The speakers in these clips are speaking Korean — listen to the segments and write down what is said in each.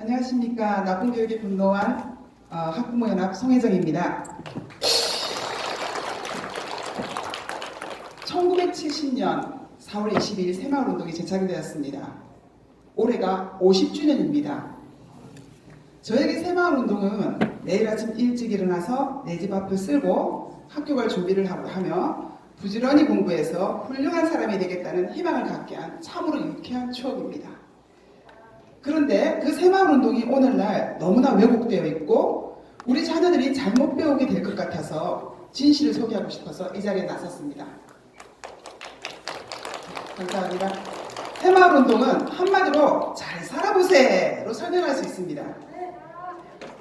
안녕하십니까. 나쁜 교육에 분노한 학부모연합 송혜정입니다. 1970년 4월 22일 새마을운동이 제착이 되었습니다. 올해가 50주년입니다. 저에게 새마을운동은 매일 아침 일찍 일어나서 내 집 앞을 쓸고 학교 갈 준비를 하며 부지런히 공부해서 훌륭한 사람이 되겠다는 희망을 갖게 한 참으로 유쾌한 추억입니다. 그런데 그 새마을운동이 오늘날 너무나 왜곡되어 있고 우리 자녀들이 잘못 배우게 될 것 같아서 진실을 소개하고 싶어서 이 자리에 나섰습니다. 감사합니다. 새마을운동은 한마디로 잘 살아보세요로 설명할 수 있습니다.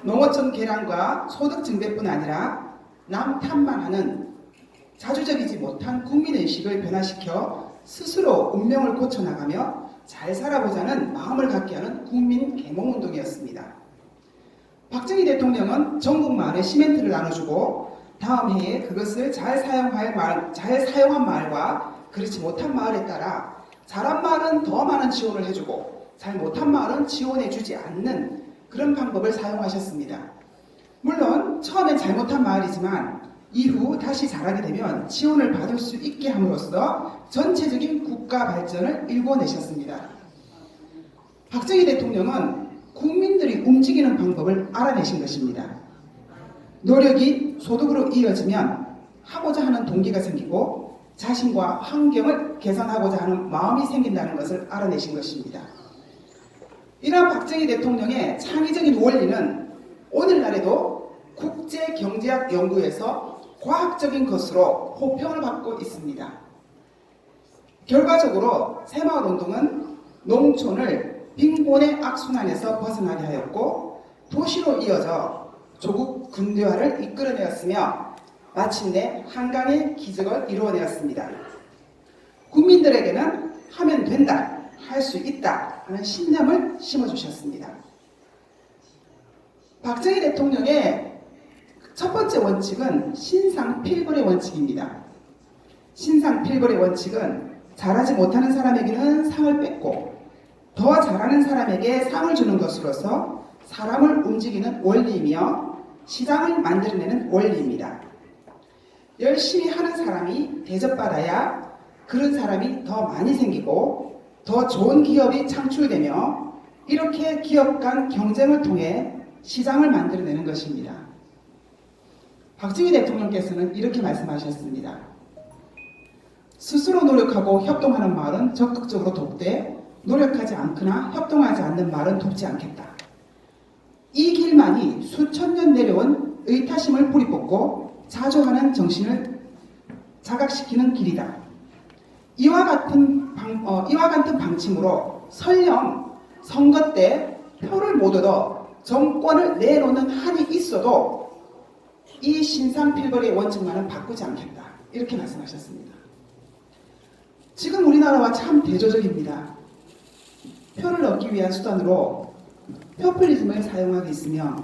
농어촌 개량과 소득 증대뿐 아니라 남 탓만 하는 자주적이지 못한 국민의식을 변화시켜 스스로 운명을 고쳐나가며 잘 살아보자는 마음을 갖게 하는 국민 계몽운동이었습니다. 박정희 대통령은 전국 마을에 시멘트를 나눠주고 다음 해에 그것을 잘 사용한 마을과 그렇지 못한 마을에 따라 잘한 마을은 더 많은 지원을 해주고 잘 못한 마을은 지원해주지 않는 그런 방법을 사용하셨습니다. 물론 처음엔 잘못한 마을이지만 이후 다시 잘하게 되면 지원을 받을 수 있게 함으로써 전체적인 국가 발전을 일궈내셨습니다. 박정희 대통령은 국민들이 움직이는 방법을 알아내신 것입니다. 노력이 소득으로 이어지면 하고자 하는 동기가 생기고 자신과 환경을 개선하고자 하는 마음이 생긴다는 것을 알아내신 것입니다. 이러한 박정희 대통령의 창의적인 원리는 오늘날에도 국제경제학 연구에서 과학적인 것으로 호평을 받고 있습니다. 결과적으로 새마을운동은 농촌을 빈곤의 악순환에서 벗어나게 하였고 도시로 이어져 조국 근대화를 이끌어내었으며 마침내 한강의 기적을 이루어내었습니다. 국민들에게는 하면 된다, 할 수 있다 하는 신념을 심어주셨습니다. 박정희 대통령의 첫 번째 원칙은 신상필벌의 원칙입니다. 신상필벌의 원칙은 잘하지 못하는 사람에게는 상을 뺏고 더 잘하는 사람에게 상을 주는 것으로서 사람을 움직이는 원리이며 시장을 만들어내는 원리입니다. 열심히 하는 사람이 대접받아야 그런 사람이 더 많이 생기고 더 좋은 기업이 창출되며 이렇게 기업 간 경쟁을 통해 시장을 만들어내는 것입니다. 박정희 대통령께서는 이렇게 말씀하셨습니다. 스스로 노력하고 협동하는 말은 적극적으로 돕되 노력하지 않거나 협동하지 않는 말은 돕지 않겠다. 이 길만이 수천 년 내려온 의타심을 뿌리뽑고 자조하는 정신을 자각시키는 길이다. 이와 같은 방침으로 설령 선거 때 표를 못 얻어 정권을 내놓는 한이 있어도 이 신상필벌의 원칙만은 바꾸지 않겠다. 이렇게 말씀하셨습니다. 지금 우리나라와 참 대조적입니다. 표를 얻기 위한 수단으로 표퓰리즘을 사용하고 있으며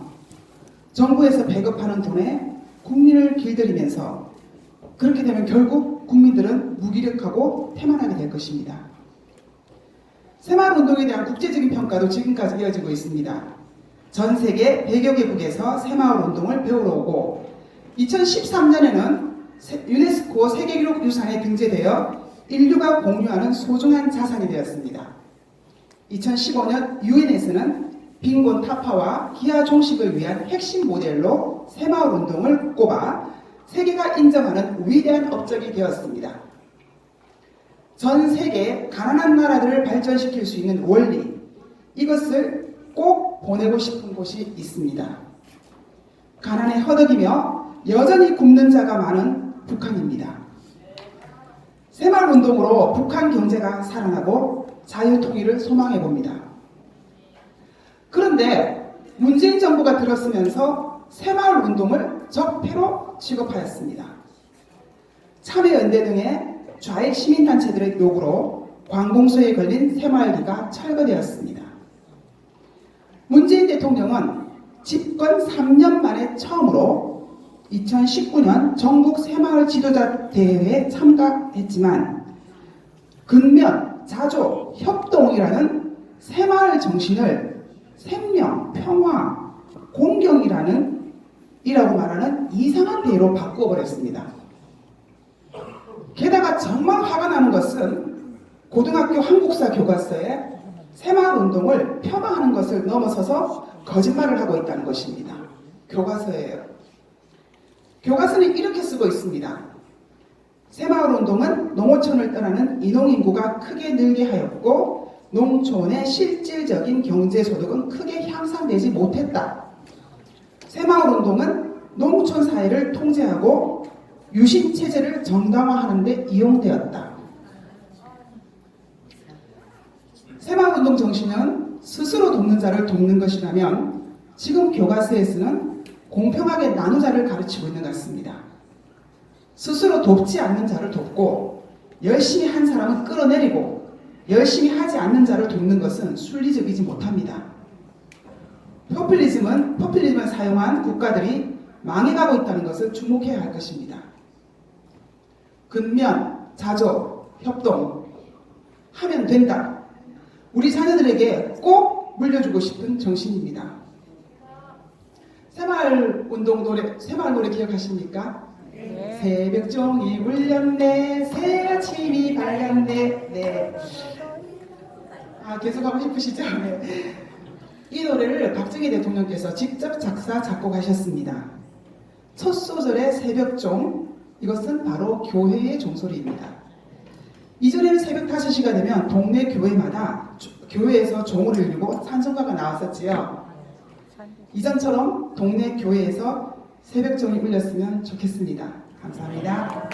정부에서 배급하는 돈에 국민을 길들이면서 그렇게 되면 결국 국민들은 무기력하고 태만하게 될 것입니다. 새마을운동에 대한 국제적인 평가도 지금까지 이어지고 있습니다. 전 세계 100여 개국에서 새마을운동을 배우러 오고 2013년에는 유네스코 세계기록 유산에 등재되어 인류가 공유하는 소중한 자산이 되었습니다. 2015년 유엔에서는 빈곤 타파와 기하 종식을 위한 핵심 모델로 새마을운동을 꼽아 세계가 인정하는 위대한 업적이 되었습니다. 전 세계 가난한 나라들을 발전시킬 수 있는 원리, 이것을 꼭 보내고 싶은 곳이 있습니다. 가난에 허덕이며 여전히 굶는 자가 많은 북한입니다. 새마을운동으로 북한 경제가 살아나고 자유통일을 소망해봅니다. 그런데 문재인 정부가 들었으면서 새마을운동을 적폐로 취급하였습니다. 참여연대 등의 좌익 시민단체들의 요구로 관공서에 걸린 새마을기가 철거되었습니다. 문재인 대통령은 집권 3년 만에 처음으로 2019년 전국 새마을 지도자 대회에 참가했지만 근면, 자조, 협동이라는 새마을 정신을 생명, 평화, 공경이라는 이라고 말하는 이상한 대로 바꾸어버렸습니다. 게다가 정말 화가 나는 것은 고등학교 한국사 교과서에 새마을운동을 폄하하는 것을 넘어서서 거짓말을 하고 있다는 것입니다. 교과서예요. 교과서는 이렇게 쓰고 있습니다. 새마을운동은 농어촌을 떠나는 인원인구가 크게 늘게 하였고 농촌의 실질적인 경제소득은 크게 향상되지 못했다. 새마을운동은 농촌 사회를 통제하고 유신체제를 정당화하는 데 이용되었다. 새마을운동 정신은 스스로 돕는 자를 돕는 것이라면 지금 교과서에서는 공평하게 나누자를 가르치고 있는 것 같습니다. 스스로 돕지 않는 자를 돕고 열심히 한 사람은 끌어내리고 열심히 하지 않는 자를 돕는 것은 순리적이지 못합니다. 포퓰리즘을 사용한 국가들이 망해가고 있다는 것을 주목해야 할 것입니다. 근면, 자조, 협동 하면 된다. 우리 자녀들에게 꼭 물려주고 싶은 정신입니다. 새마을 노래 기억하십니까? 네. 새벽종이 울렸네, 새 아침이 밝았네. 네. 계속 하고 싶으시죠? 네. 이 노래를 박정희 대통령께서 직접 작사, 작곡하셨습니다. 첫 소절의 새벽종, 이것은 바로 교회의 종소리입니다. 이전에는 새벽 5시가 되면 동네 교회마다 교회에서 종을 울리고 찬송가가 나왔었지요. 이전처럼 동네 교회에서 새벽종이 울렸으면 좋겠습니다. 감사합니다.